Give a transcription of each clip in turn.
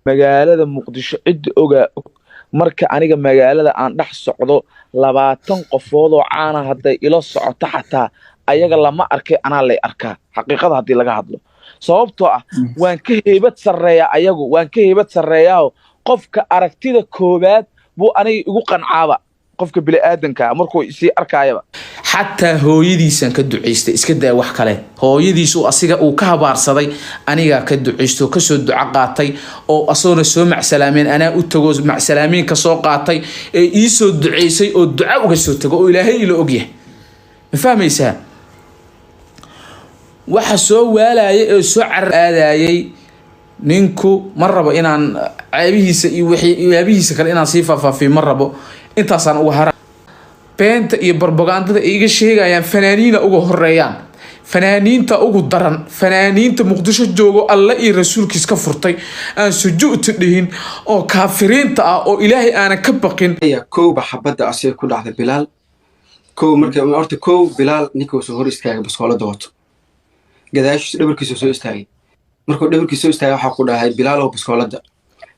magaalada muqdisho cid ogaa og marka aniga magaalada aan dhex socdo 20 qofood oo caana hadday ila socoto xataa ayaga lama arkay anaa lay arkaa xaqiiqada haddii laga hadlo sababtoo ah waan ka heybad sarreeyaa ayagu waan ka heybad sarreeyaa qofka aragtida koobaad buu aniga igu qancaaba qofka bili aadanka markuu isii arkaayaba xataa hooyadiisan ka duceystay iska daa wax kale hooyadiisu asiga uu ka habaarsaday aniga ka duceysto ka soo duca qaatay oo asoona soo macsalaameen anaa u tago macsalaameen ka soo qaatay ee ii soo duceysay oo duca uga soo tago oo ilaahay ila ogyahay ma fahmaysaa waxa soo waalaya ee soo caraadayay ninku ma rabo inaan caabihiisa iyo wixii yaabihiisa kale inaan sii faafaafiyo ma rabo intaasaan uga hara beenta iyo barbagandada iga sheegayaan fanaaniina uga horeeyaan fanaaniinta ugu daran fanaaniinta muqdisho joogo alla iyo rasuulkiis ka furtay aan sujuud dhihin oo kaafiriinta ah oo ilaahay aan ka baqin kooba xabada asay ku dhacday bilaal koob markay horta koob bilaal ninkoo soo hor istaagay baskoolada wato gadaashiisa dhabarkiisa soo istaagay markuu dhabarkiisa soo istaagay waxa ku dhahay bilaal oo baskoolada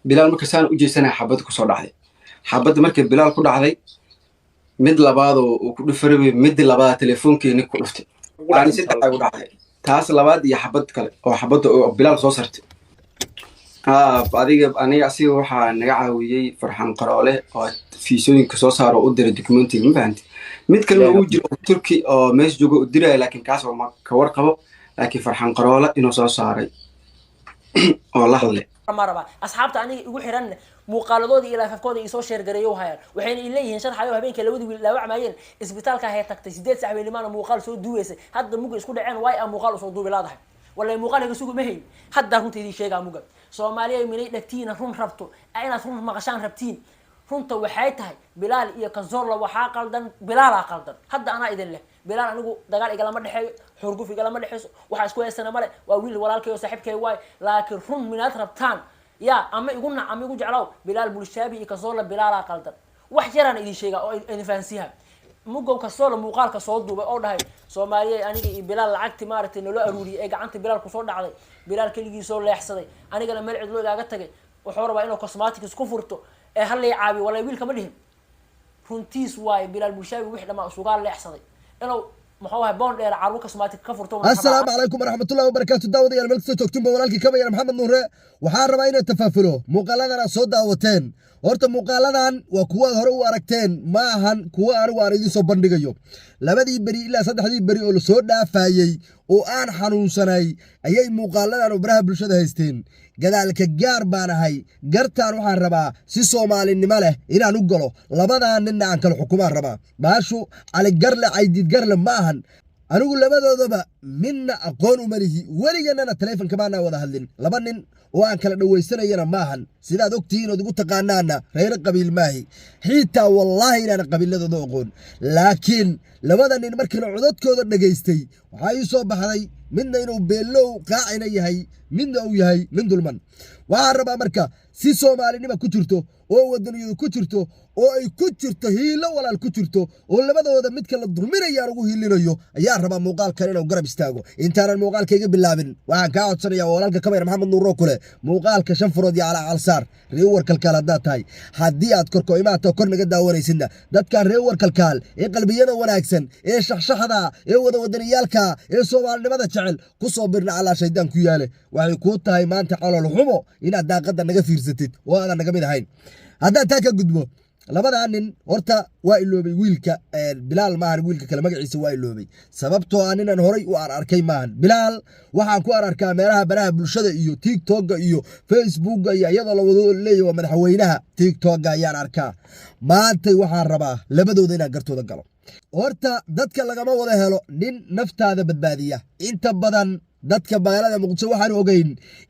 bilaal marka saan u jeesanay xabada ku soo dhacday xabada markay bilaal ku dhacday mid labaad oo ku dhufaray mid labaad telefoonkeeni ku dhuftay aan saddex ay u dhacday taas labaad iyo xabad kale oo xabada oo bilaal soo sartay aniga asiga waxaa naga caawiyey farxan qaroole oo fiisooyinka soo saaro u diray documentiga ma fahanti mid kale uu jiro turki oo meesha joogo u diray laakiin kaas oo ma ka warqabo laakiin farxan qaroole inuu soo saaray oo la hadlay maraba asxaabta aniga igu xiran muuqaaladoodii ilaa afkooda isoo sheer gareeyo hayaan waxayna leeyihiin sharxayo habeenkii labadii wiil dhaawacmayeen isbitaalka hay tagtay 8 saac weelimaana muuqaal soo duuweysay hadda muga isku dhaceen way aan muuqaal soo duubi laadahay wallahi muuqaalka sugu ma hay hadda runtii sheega muga Soomaaliya minay dhagtiina run rabto ayna run maqashaan rabtiin runta waxay tahay bilaal iyo kanzoor la waxa qaldan bilaal qaldan hadda ana idin leh bilaal anigu dagaal igala ma dhaxeeyo xurguf igala ma dhaxeeyo waxa isku heesana male waa wiil walaalkay oo saaxiibkay way laakiin run minaad rabtaan يا أما يقولنا أما يقول جعلوا بلال بولشابي كسولة بلال قلدر وحجرنا إذا شيء أو إذا فانسيها مو كسولة مقال كصوت دوب أو ده سومالية أنا بلال عقت مارت إنه لا أروري إجا أنت بلال كصوت علي بلال كل يجي صول لا يحصل أنا قال ملعب له إذا قتك وحوار بينه كسماتك سكفرته هل يعابي ولا يبيل كملهم فرنتيس واي بلال بولشابي وحده ما سوقال لا يحصل إنه محوها بون دير عروق كسماتك كفرته السلام عليكم ورحمة الله وبركاته داود يا الملك توكتم بولالك كما يا محمد نور waxaan rabaa inay tafaafilo muuqaaladana soo daawateen horta muuqaaladan waa kuwa hore u aragteen ma ahan kuwa aan idin soo bandhigayo labadii bari ilaa saddexdii bari oo la soo dhaafayay oo aan xanuunsanay ayay muuqaaladan oo baraha bulshada haysteen gadaalka gaar baan ahay gartaan waxaan rabaa si Soomaalinimo leh inaan u galo labadan nin aan kala xukumaan rabaa baashu ali garle aydid garle ma ahan anigu labadoodaba minna aqoon u malihi waligeena telefoonka baana wada hadlin laba nin oo aan kala dhaweysanayna maahan sidaad ogtiin oo ugu taqaanaana reer qabiil maahi xitaa wallahi inaan qabiiladooda aqoon laakiin labada nin markii la codadkooda dhageystay waxa ay soo baxday midna inuu beelow qaacina yahay midna uu yahay nin dulman waxaan rabaa marka si Soomaalinimo ku jirto oo wadaniyadu ku jirto oo ay ku jirto hiilo walaal ku jirto oo labadooda mid kala dulminayaan ugu hiilinayo ayaa rabaa muuqaalkan inuu garab istaago intaan muuqaalkayga bilaabin waxaan ka codsanayaa walaalka kameer maxamed nuur kule muuqaalka shan furood iyo ala sar reewar kalkaal hadaa tahay hadii aad korko imaato kor naga daawanaysidna dadka reewar kalkaal ee qalbiyada wanaagsan ee shaxshaxda ee wada wadaniyalka ee Soomaalinimada jecel ku soo birna ala shaydaan ku yaale waxay ku tahay maanta calool xumo inaad daaqada naga fiirsatid oo aad naga mid ahayn hadda taa ka gudbo labada nin horta waa iloobay wiilka bilaal maahan wiilka kale magaciisa waa iloobay sababtoo aan inaan horay u arkay maahan bilaal waxaan ku arkaa meelaha baraha bulshada iyo TikTok iyo Facebook iyo iyadoo la wado leeyahay madaxweynaha TikTok ayaan arkaa maanta waxaan rabaa labadooda inaan gartooda galo horta dadka lagama wada helo nin naftaada badbaadiya inta badan dadka magaalada muqdisho waxaan ogeyn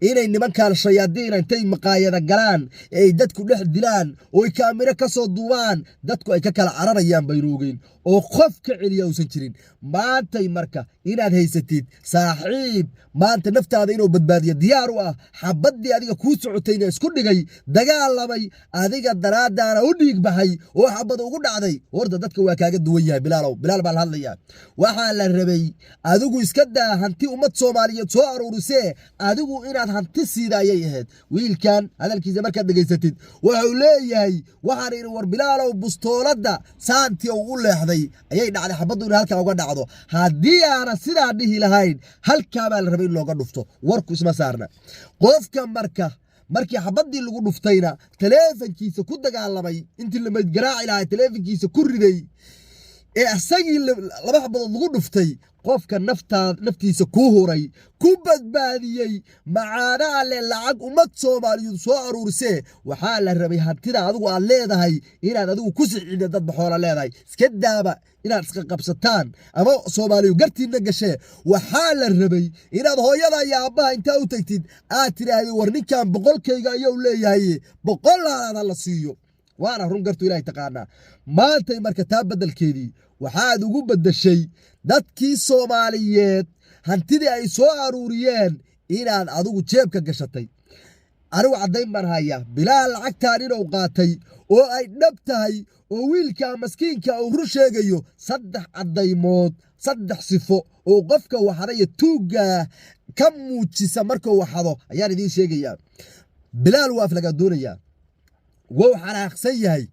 inay nimankaan shayaadiin intay maqaayada galaan ay dadku dhex dilaan oo kaamiro ka soo duubaan dadku ay ka kala cararayaan baynu ogeyn oo qof ka celiya uusan jirin maantay marka inaad haysatid saaxiib maanta naftaada inuu badbaadiyo diyaar u ah xabaddii adiga kuu socotayna isku dhigay dagaalamay adiga daraadaana u dhiig baxay oo xabada ugu dhacday horta dadka waa kaaga duwan yahay bilaalow bilaal baa la hadlayaa waxaa la rabay adigu iska daa hanti ummad soomaaliyeed soo aruurisee adigu inaad hanti siida ayay ahayd wiilkan hadalkiisa markaad dhegaysatid wuxuu leeyahay waxaan idhi war bilaalow bustooladda saantii uu u leexday ayay dhacday xabaddu in halkaa uga dhacdo haddii aanan sidaa dhihi lahayn halkaa baa la rabay in looga dhufto warku isma saarna qofka markii xabaddii lagu dhuftayna taleefankiisa ku dagaalamay intii la maydgaraaci lahay taleefankiisa ku riday ee isagii laba xabadood lagu dhuftay qofka naftiisa ku huray ku badbaadiyey macaana alle lacag ummad soomaaliyeed soo aruurisee waxaa la rabay hantida adigu aad leedahay inaad adigu ku sicida dad baxoola leedahay iska daaba inaad iska qabsataan ama soomaaliyu gartiinna gashee waxaa la rabay inaad hooyada iyo aabbaha intaa u tagtid aad tidhaahdi war ninkan boqolkayga ayuu leeyahay boqol laalaad ha la siiyo waana run gartu ilaahay taqaanaa maantay marka taa beddelkeedii waxaad ugu beddeshay dadkii soomaaliyeed hantidii ay soo aruuriyeen inaad adigu jeebka gashatay anigu caddayn baan hayaa bilaal lacagtaan inuu qaatay oo ay dhab tahay oo wiilka maskiinka uu run sheegayo 3 caddaymood 3 sifo oo qofka waxadaya tuugga ka muujisa markuu waxado ayaan idiin sheegayaa bilaal waaf laga doonayaa wuu xanaaqsan yahay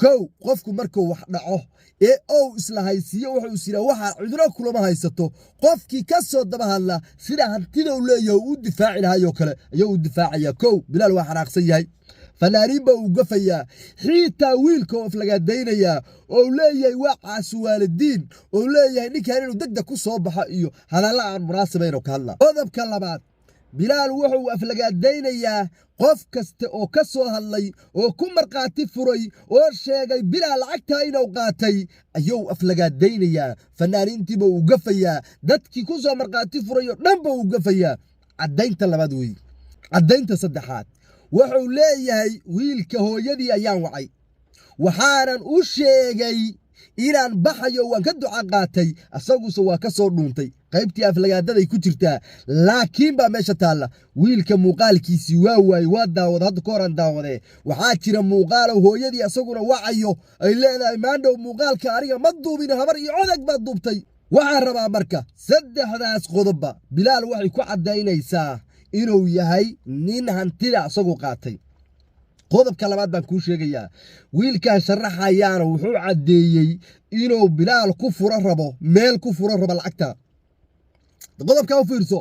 kow qofku markuu wax dhaco ee ou isla haysiiyo wuxuu isira waxa cuduro kulama haysato qofkii ka soo daba hadla sida hantida uu leeyahay uu difaaci lahayo kale ayuu u difaacaya kow bilaal waa xanaaqsan yahay fanaaniin baa uu gafayaa xiitaa wiilka oo laga daynayaa oo leeyahay waa caasi waalidiin oo leeyahay ninkan inuu degdeg ku soo baxo iyo hadalla aan munaasabeen oo ka hadla qodobka labaad bilaal wuxuu aflagaadaynayaa qof kasta oo ka soo hadlay oo ku marqaati furay oo sheegay bilaal lacagtaa inuu qaatay ayuu aflagaadaynayaa fanaaniintiiba uu gafayaa dadkii ku soo marqaati furay oo dhanba uu gafayaa caddaynta labaad wey caddaynta saddexaad wuxuu leeyahay wiilka hooyadii ayaan wacay waxaanan u sheegay inaan baxayo waan ka duca qaatay asaguse waa ka soo dhuuntay qaybtii aflagaadaday ku jirtaa laakiin baa meesha taalla wiilka muuqaalkiisii waa waayey waa daawada hadda ka horan daawadee waxaa jira muuqaalow hooyadii asaguna wacayo ay leedahay maandhow muuqaalka aniga ma duubin habar iyo codag baad duubtay waxaan rabaa marka 3daas qodobba bilaal waxay ku caddaynaysaa inuu yahay nin hantida asagoo qaatay qodobka labaad baan kuu sheegayaa wiilkan sharaxayaana wuxuu caddeeyey inuu bilaal ku furo rabo meel ku furo rabo lacagta qodobka u fiirso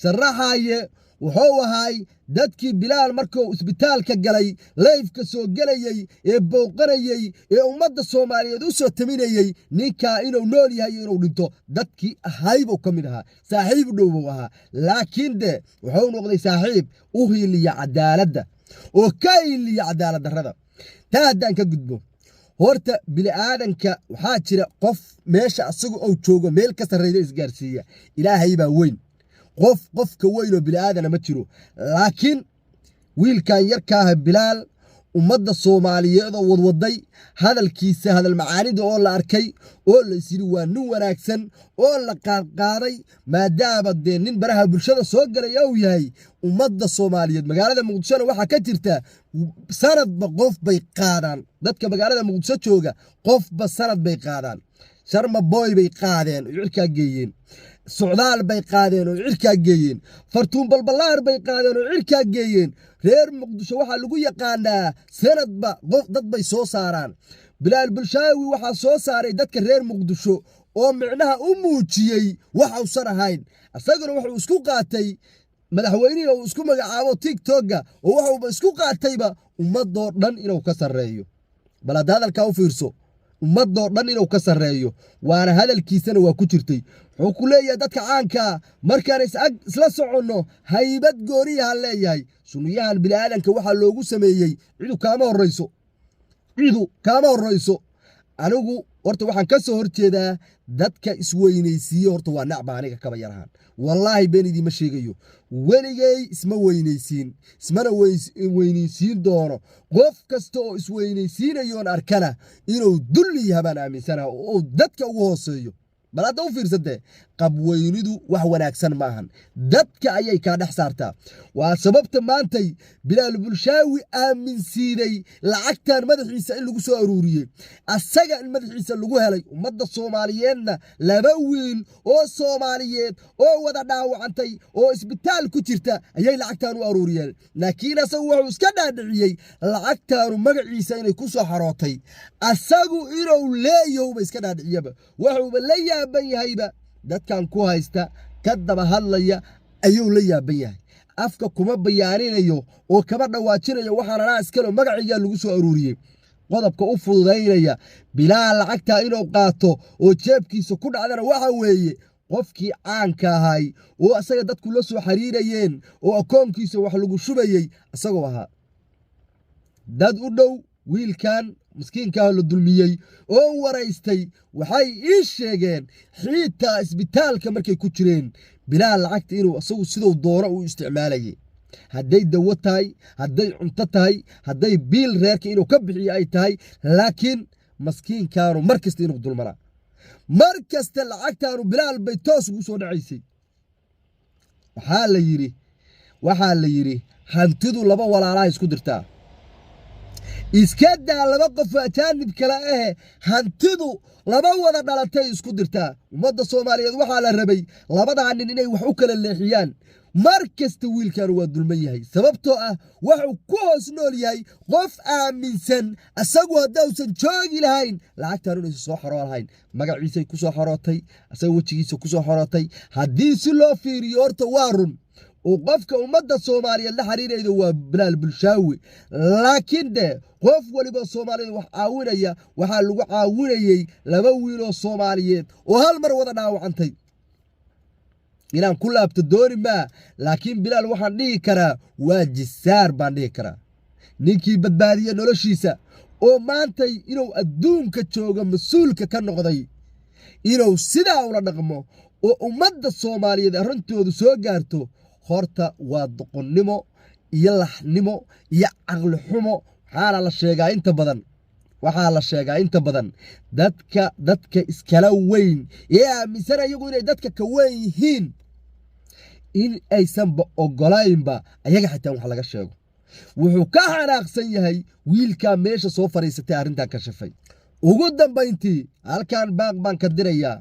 sharaxaye wuxuu ahay dadkii bilaal markuu isbitaalka galay layfka soo gelayey ee booqanayey ee ummadda soomaaliyeed u soo taminayey ninkaa inuu nool yahay iyo inuu dhinto dadkii ahaybuu ka mid ahaa saaxiib dhow buu ahaa laakiin de wuxuu noqday saaxiib u hiiliya cadaaladda oo ka hiiliya cadaalad darrada taa haddaan ka gudbo horta bini'aadanka waxaa jira qof meesha asagu uu joogo meel ka sarreyda isgaarsiiya ilaahay baa weyn qofka weyn oo bini'aadana ma jiro laakiin wiilkan yarkaaha bilaal ummadda soomaaliyeed oo wadwaday hadalkiisa hadal macaanida oo la arkay oo la isiri waa nin wanaagsan oo la qaadqaaday maadaama dee nin baraha bulshada soo galay uu yahay ummadda soomaaliyeed magaalada muqdishona waxaa ka jirta sanadba qof bay qaadaan dadka magaalada muqdisho jooga qofba sanad bay qaadaan sharma boy bay qaadeen oo cirkaa geeyeen socdaal bay qaadeen oo cirkaa geeyeen fartuun balbalaar bay qaadeen oo cirkaa geeyeen reer muqdisho waxaa lagu yaqaanaa sanadba qof dad bay soo saaraan bilaal bulshaawi waxaa soo saaray dadka reer muqdisho oo micnaha u muujiyey waxausan ahayn isaguna wuxuu isku qaatay madaxweynihii uu isku magacaabo tiktokga oo wuxuuba isku qaatayba ummadoo dhan inuu ka sarreeyo bal hadda hadalkaa u fiirso ummadoo dhan inuu ka sarreeyo waana hadalkiisana waa ku jirtay wuxuu ku leeyahay dadka caankaa markaan isla soconno haybad gooriyaha leeyahay sunniyahan bini'aadanka waxaa loogu sameeyey cidu kaama horrayso anigu horta waxaan ka soo horjeedaa dadka isweynaysiiye horta waa nacba aniga kaba yarahaan wallaahi been idiima sheegayo weligay isma weynaysiin ismana weynaysiin doono qof kasta oo isweynaysiinayoon arkana inuu dulli yaha baan aaminsanaha oo dadka ugu hooseeyo bal hadda u fiirsatee qabweynidu wax wanaagsan maahan dadka ayay kaa dhex saartaa waa sababta maantay bilaal bulshaawi aaminsiiday lacagtan madaxiisa in lagu soo aruuriyey asaga in madaxiisa lagu helay ummadda soomaaliyeedna laba wiil oo soomaaliyeed oo wada dhaawacantay oo isbitaal ku jirta ayay lacagtan u aruuriyeen laakiin asagu wuxuu iska dhaadhiciyey lacagtaanu magaciisa inay ku soo xarootay asagu inuu leeyahowba iska dhaadhiciyaba wuxuuba la yaaban yahayba dadkan ku haysta ka daba hadlaya ayuu la yaaban yahay afka kuma bayaaninayo oo kama dhawaajinayo waxaan anaa iskalo magaciigaa lagu soo aruuriyey qodobka u fududaynaya bilaal lacagtaa inuu qaato oo jeebkiisa ku dhacdana waxa weeye qofkii caanka ahay oo asaga dadku la soo xiriirayeen oo akoonkiisa wax lagu shubayey isagoo ahaa dad u dhow wiilkan miskiinkaa la dulmiyey oo waraystay waxay ii sheegeen xiitaa isbitaalka markay ku jireen bilaal lacagta inuu asagu siduu doono u isticmaalayay hadday dawo tahay hadday cunto tahay hadday biil reerka inuu ka bixiyo ay tahay laakiin maskiinkaanu mar kasta inuu dulmanaa mar kasta lacagtaanu bilaal bay toos ugu soo dhacaysay waxaa la yidhi hantidu laba walaalaha isku dirtaa iska daa laba qof ajaanib kale hantidu laba wada dhalatay isku dirtaa ummadda soomaaliyeed waxaa la rabay labadaa nin inay wax u kala leexiyaan mar kasta wiilkan waa dulman yahay sababtoo ah wuxuu ku hoos nool yahay qof aaminsan asagu haddausan joogi lahayn lacagtaan inaysan soo xaroo lahayn magaciisay ku soo xarootay asaga wejigiisa ku soo xarootay haddii si loo fiiriyo horta waa run oo qofka ummadda soomaaliyeed la xiriirayda waa bilaal bulshaawi laakiin de qof waliba soomaaliyeed wax caawinaya waxaa lagu caawinayey laba wiiloo soomaaliyeed oo hal mar wada dhaawacantay inaan ku laabto dooni maa laakiin bilaal waxaan dhihi karaa waa jisaar baan dhihi karaa ninkii badbaadiye noloshiisa oo maantay inuu adduunka jooga mas-uulka ka noqday inuu sidaa ula dhaqmo oo ummadda soomaaliyeed arrintoodu soo gaarto horta waa doqonnimo iyo laxnimo iyo caqli xumo waxaa la sheegaa inta badan dadka iskala weyn ee aaminsan iyagu inay dadka ka weyn yihiin in aysanba ogolaynba ayaga xitaa wax laga sheego wuxuu ka xanaaqsan yahay wiilkaa meesha soo fadhiisatay arrintan ka shafay ugu dambayntii halkan baaq baan ka dirayaa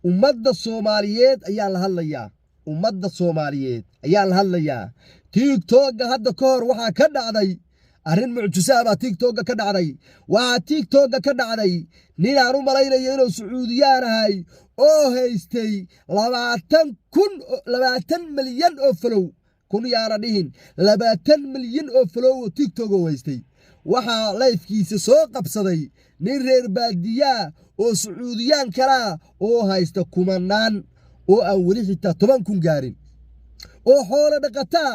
ummadda soomaaliyeed ayaa la hadlayaa tiigtooga hadda ka hor waxaa ka dhacday arrin mucjisaa baa tiigtooga ka dhacday waxaa tiigtooga ka dhacday nin aan u malaynayo inuu sacuudiyaan ahay oo haystay 20 milyan oo falow kun yaana dhihin 20 milyan oo falow oo tiigtooga haystay waxaa layfkiisa soo qabsaday nin reer baadiyaa oo sacuudiyaan kalaa oo haysta kumanaan oo aan weli xitaa 10 kun gaarin oo xoolo dhaqataa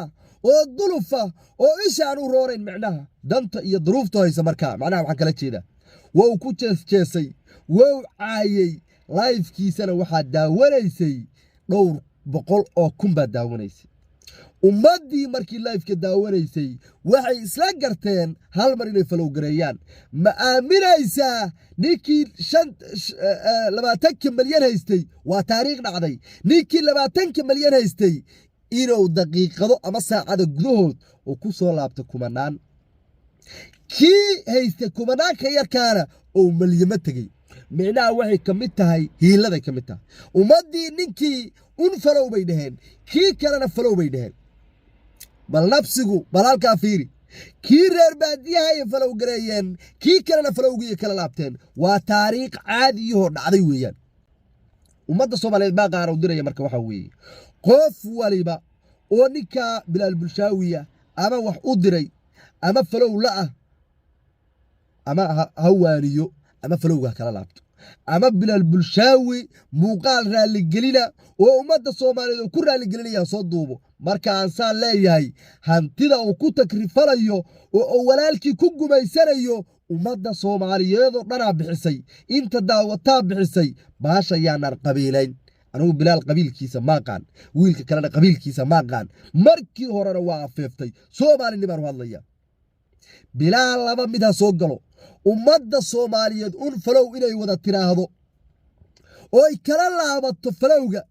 oo dulufa oo ishaan u roorayn macnaha danta iyo duruufta haysa markaa macnaha waxaan kala jeedaa wuu ku jeesjeesay wuu caayay layfkiisana waxaa daawanaysay dhowr boqol oo kun baa daawanaysay ummaddii markii layfka daawanaysay waxay isla garteen hal mar inay falowgareeyaan ma aaminaysaa ninkii 20 milyan haystay waa taariikh dhacday ninkii 20 milyan haystay inuu daqiiqado ama saacada gudahood oo ku soo laabtay kumanaan kii haystay kumanaanka yarkaana oo milyamo tegey micnaha waxay ka mid tahay hiiladay ka mid tahay ummaddii ninkii un falow bay dhaheen kii kalena falow bay dhaheen bal nafsigu bal halkaa fiiri kii reer baadiyaha ay falow gareeyeen kii kalena falowgii kala laabteen waa taariikh caadiyahoo dhacday weeyaan ummadda soomaaliyeed baa qaar u diraya marka waxaa weeye qof waliba oo ninkaa bilaal bulshaawiya ama wax u diray ama falow la ah ama hawaaniyo ama falowga kala laabto ama bilaal bulshaawi muuqaal raaligelina oo ummadda soomaaliyeed uu ku raaligelinaya soo duubo marka aan saan leeyahay hantida uu ku takrifalayo oo walaalkii ku gumaysanayo ummadda soomaaliyeed oo dhanaa bixisay inta daawataa bixisay baasha yaanan qabiilayn anigu bilaal qabiilkiisa maaqaan wiilka kalena qabiilkiisa maaqaan markii horena waa afeeftay soomaalinimaan u hadlaya bilaal laba mid ha soo galo ummadda soomaaliyeed un falow inay wada tiraahdo oo ay kala laabato falowga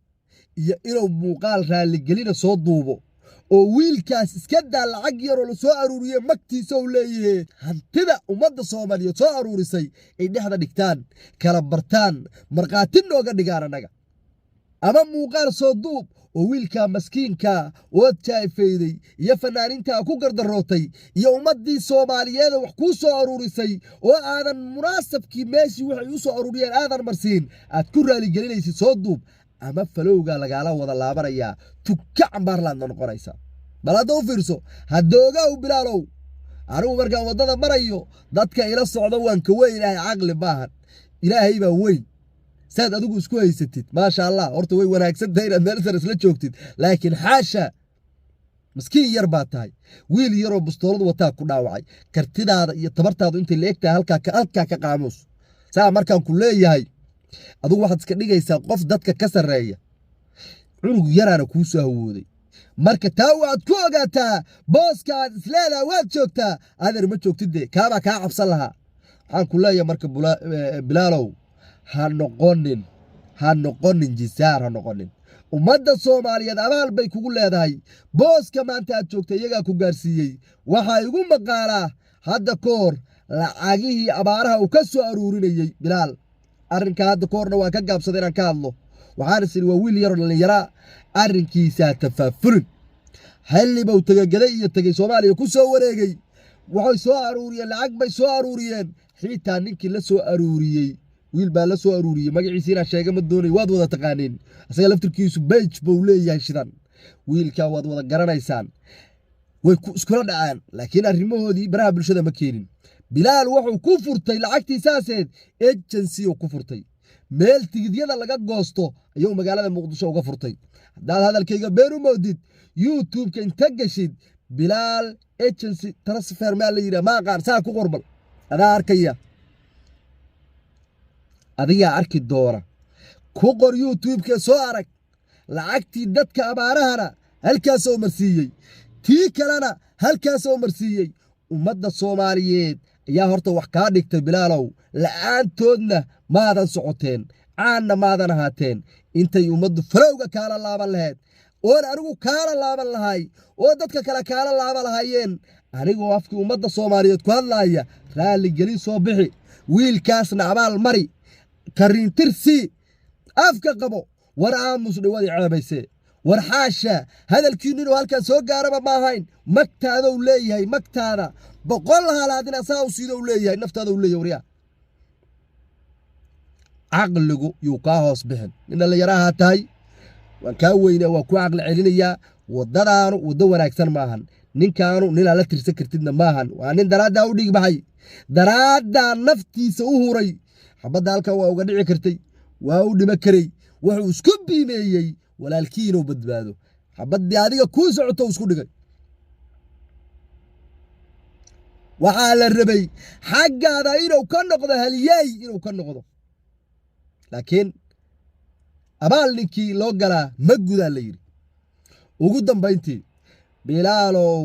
iyo inuu muuqaal raaligelina soo duubo oo wiilkaas iska daa lacag yaroo la soo aruuriyey magtiisa uu leeyahay hantida ummadda Soomaaliyeed soo aruurisay ay dhexda dhigtaan kala bartaan marqaatin nooga dhigaan anaga ama muuqaal soo duub oo wiilka maskiinka oo jaayfeeday iyo fanaaninta ku gardarootay iyo ummadii Soomaaliyeed wax ku soo aruurisay oo aadan munaasabkii meeshii waxay u soo aruuriyeen aadan marsiin aad ku raali gelinaysid soo duub ama falowga lagala wada laabanaya tukka cambarland noqonaysa balada u fiirso hadooga u bilaalow anigu markaan wadada marayo dadka ila socdo waan ka weynaa aqli baahan ilaahay baa weyn saad adigu isku haysatid ma sha Allah horta way wanaagsan tahay inaad meel sare isla joogtid laakiin xaasha maskiin yar baa tahay wiil yar oo bustoolad wataa ku dhaawacay kartidaada iyo tabartaadu intay leegtahay halka ka qaamus saa markaan ku leeyahay adigu waxaad iska dhigaysaa qof dadka ka sareeya cunug yaraana ku soo hawooday marka taa waad ku ogaataa booska aad isleedahay waad joogtaa adeer ma joogtid kaaba ka cabsan lahaa waxaan ku leeyahay marka bilaalow ha noqonin jisaar ha noqonin ummadda Soomaaliyeed abaal bay kugu leedahay booska maanta aad joogtay iyaga ku gaarsiiyay waxa igu maqaalaa hadda koor lacagihii abaaraha uu ka soo aruurinayay bilaal arrinka hadda koorna waa ka gaabsaday inaan ka hadlo waxaan isiri waa wiil yar oo dhalinyaro arrinkiisa tafaafulin halliba uu tagagaday iyo tagay Soomaaliya ku soo wareegay waxay soo aruuriyeen lacag bay soo aruuriyeen xitaa ninkii la soo aruuriyay wiil baa la soo aruuriyay magaciisa sheega ma doonay waad wada taqaaneen asaga laftirkiisu page buu leeyahay shidan wiilka waad wada garanaysaan way iskula dhacaan laakiin arrimahoodii baraha bulshada ma keenin bilaal wuxuu ku furtay lacagtiisaaseed agency oo ku furtay meel tigidyada laga goosto ayuu magaalada Muqdisho uga furtay hadaad hadalkayga beer u moodid YouTube-ka inta gashid bilaal agency transfer ma la yiraahdo ma qaar saa ku qorbal adaa arkaya adiga arki doora ku qor YouTube-ka soo arag lacagtii dadka abaarahana halkaas oo marsiiyay tii kalena halkaas oo marsiiyay ummadda Soomaaliyeed ayaa horta wax ka dhigtay bilaalow la'aantoodna maadan socoteen caanna maadan ahaateen intay ummaddu farowga kala laaban lahayd oo anigu kala laaban lahay oo dadka kale kala laaban lahaayeen anigoo afkii ummadda Soomaaliyeed ku hadlaaya raali gelin soo bixi wiilkaasna abaal mari karintirsi afka qabo war aamus dhawaad ceebayse war xaasha hadalkiinu halka soo gaaraba ma ahayn magtaada uu leeyahay magtaada boqol halaadina saa u siido uu leeyahay naftaada uu leeyahay wariya aqligu yuu ka hoos bixin in la yaraha tahay waan ka weynaa waa ku aqli celinaya wadadaanu wada wanaagsan maahan ninkaanu nila la tirsan kartidna maahan waa nin daraada u dhig baxay daraada naftiisa u huray xabada halka waa uga dhici kartay waa u dhima karay wuxuu isku biimeeyay walaalkiina badbaado xabadii adiga ku socoto isku dhigay waxa la rabay xaqaada inuu ka noqdo haliyay inuu ka noqdo laakiin abaal ninkii loo galaa ma gudaa la yiri ugu dambeyntii bilaalow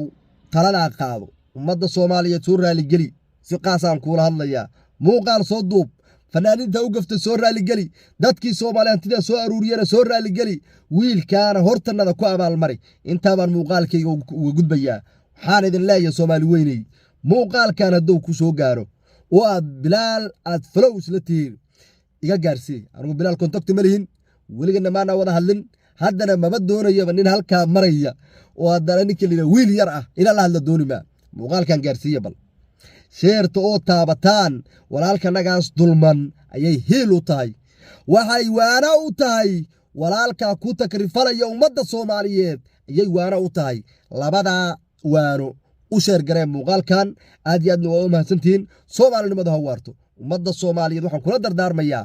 talada qaado ummadda Soomaaliyeed soo raali geli si qaasaan kula hadlayaa muuqaal soo duub fanaaninta u gaftay soo raali geli dadkii Soomaaliyeed soo aruuriyana soo raali geli wiilkaana hortanada ku abaal mari inta baan muuqaalkayga uga gudbayaa waxaan idin leeyahay Soomaali weynay muuqaalkan haduu ku soo gaaro oo aad bilaal aad flow isla tiin iga gaarsi anigu bilaal contact ma lihin weligeena maana wada hadlin haddana maba doonayo nin halka maraya oo haddana ninkii lina wiil yar ah ila la hadla dooni ma muuqaalkan gaarsiiya bal sheerta oo taabataan walaalka nagaas dulman ayay heel u tahay waxay waana u tahay walaalka ku takrifalaya ummadda Soomaaliyeed ayay waana u tahay labada waano u sheer gareen muuqaalkan aad iyo aad waa u mahadsantiin Soomaalinimada ha waarto ummadda Soomaaliyeed waxaan kula dardaarmayaa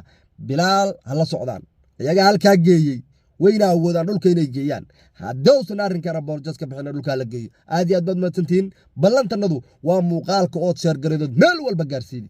bilaal hala socdaan iyaga halka geeyay wayna awoodaan dhulka inay geeyaan haddoosan arrinkana boorjaska bixina dhulka la geeyo aad iyo aad baad mahadsantiin ballantanadu waa muuqaalka oo sheer gareedood meel walba gaarsiin